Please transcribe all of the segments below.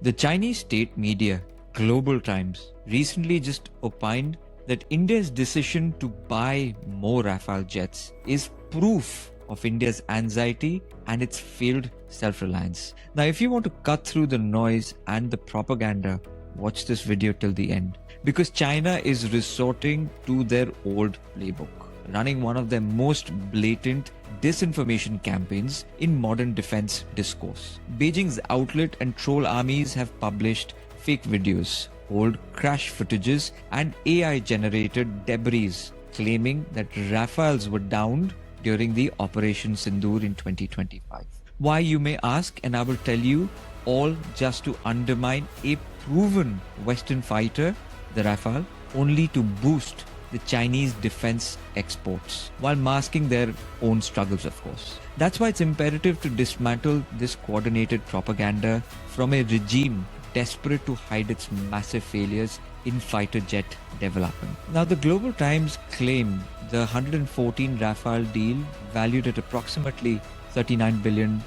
The Chinese state media, Global Times, recently just opined that India's decision to buy more Rafale jets is proof of India's anxiety and its failed self-reliance. Now, if you want to cut through the noise and the propaganda, watch this video till the end, because China is resorting to their old playbook, running one of their most blatant disinformation campaigns in modern defense discourse. Beijing's outlet and troll armies have published fake videos, old crash footages, and AI-generated debris claiming that Rafales were downed during the Operation Sindoor in 2025. Why, you may ask, and I will tell you, all just to undermine a proven Western fighter, the Rafale, only to boost the Chinese defense exports, while masking their own struggles, of course. That's why it's imperative to dismantle this coordinated propaganda from a regime desperate to hide its massive failures in fighter jet development. Now, the Global Times claim the 114 Rafale deal, valued at approximately $39 billion,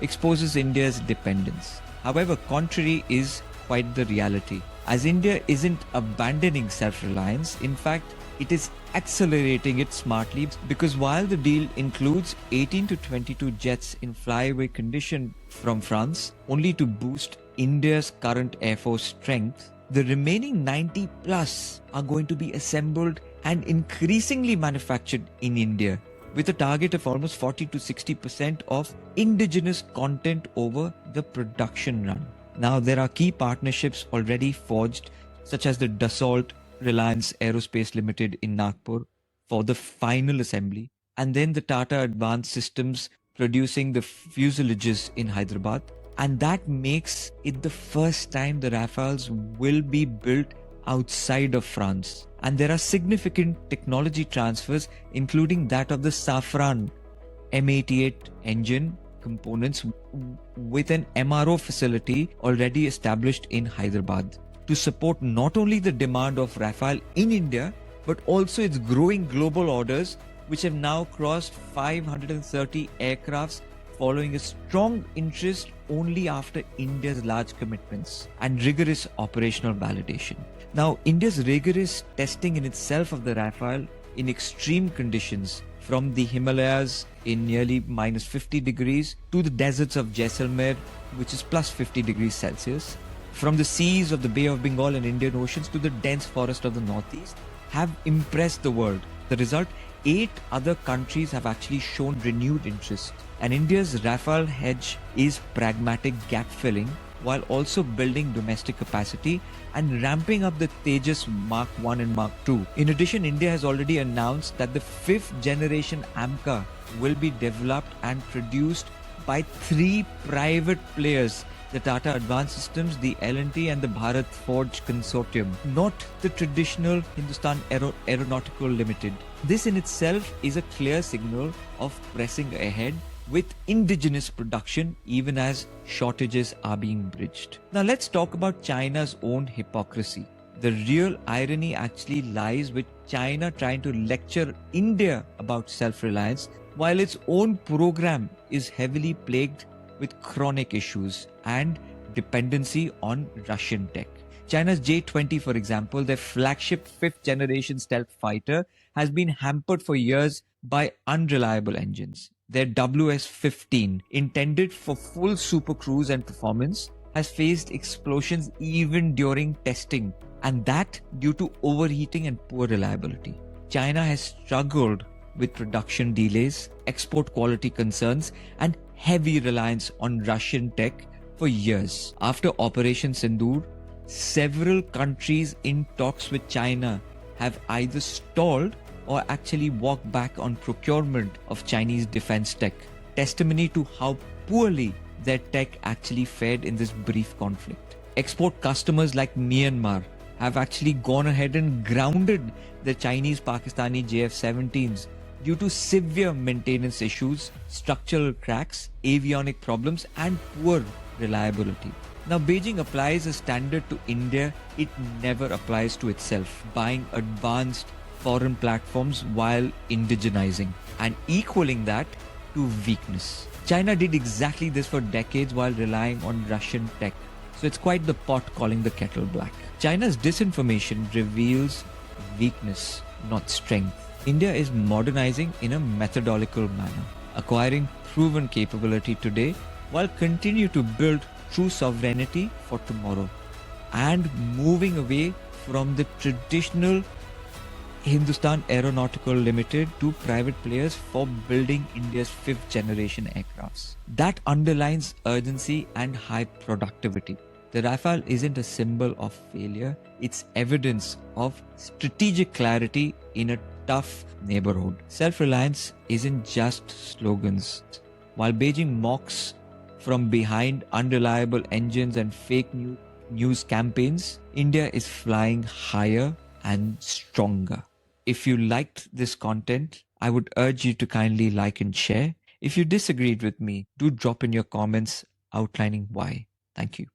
exposes India's dependence. However, contrary is quite the reality, as India isn't abandoning self-reliance. In fact, it is accelerating it smartly, because while the deal includes 18 to 22 jets in flyaway condition from France, only to boost India's current Air Force strength, the remaining 90 plus are going to be assembled and increasingly manufactured in India, with a target of almost 40 to 60% of indigenous content over the production run. Now, there are key partnerships already forged, such as the Dassault Reliance Aerospace Limited in Nagpur for the final assembly, and then the Tata Advanced Systems producing the fuselages in Hyderabad. And that makes it the first time the Rafales will be built outside of France. And there are significant technology transfers, including that of the Safran M88 engine components, with an MRO facility already established in Hyderabad, to support not only the demand of Rafale in India, but also its growing global orders, which have now crossed 530 aircrafts, following a strong interest only after India's large commitments and rigorous operational validation. Now, India's rigorous testing in itself of the Rafale in extreme conditions, from the Himalayas in nearly minus 50 degrees to the deserts of Jaisalmer, which is plus 50 degrees Celsius, from the seas of the Bay of Bengal and Indian Oceans to the dense forest of the Northeast, have impressed the world. The result, 8 other countries have actually shown renewed interest. And India's Rafale hedge is pragmatic gap filling, while also building domestic capacity and ramping up the Tejas Mark 1 and Mark 2. In addition, India has already announced that the 5th generation AMCA will be developed and produced by 3 private players: the Tata Advanced Systems, the L&T, and the Bharat Forge Consortium, not the traditional Hindustan Aeronautical Limited. This in itself is a clear signal of pressing ahead with indigenous production, even as shortages are being bridged. Now, let's talk about China's own hypocrisy. The real irony actually lies with China trying to lecture India about self-reliance, while its own program is heavily plagued with chronic issues and dependency on Russian tech. China's J-20, for example, their flagship 5th generation stealth fighter, has been hampered for years by unreliable engines. Their WS-15, intended for full super cruise and performance, has faced explosions even during testing, and that due to overheating and poor reliability. China has struggled with production delays, export quality concerns, and heavy reliance on Russian tech for years. After Operation Sindoor, several countries in talks with China have either stalled or actually walked back on procurement of Chinese defense tech, testimony to how poorly their tech actually fared in this brief conflict. Export customers like Myanmar have actually gone ahead and grounded the Chinese-Pakistani JF-17s due to severe maintenance issues, structural cracks, avionic problems, and poor reliability. Now, Beijing applies a standard to India it never applies to itself, buying advanced foreign platforms while indigenizing. And equaling that, to weakness. China did exactly this for decades while relying on Russian tech. So it's quite the pot calling the kettle black. China's disinformation reveals weakness, not strength. India is modernizing in a methodical manner, acquiring proven capability today while continue to build true sovereignty for tomorrow, and moving away from the traditional Hindustan Aeronautical Limited to private players for building India's fifth generation aircrafts. That underlines urgency and high productivity. The Rafale isn't a symbol of failure, it's evidence of strategic clarity in a tough neighborhood. Self-reliance isn't just slogans. While Beijing mocks from behind unreliable engines and fake news campaigns, India is flying higher and stronger. If you liked this content, I would urge you to kindly like and share. If you disagreed with me, do drop in your comments outlining why. Thank you.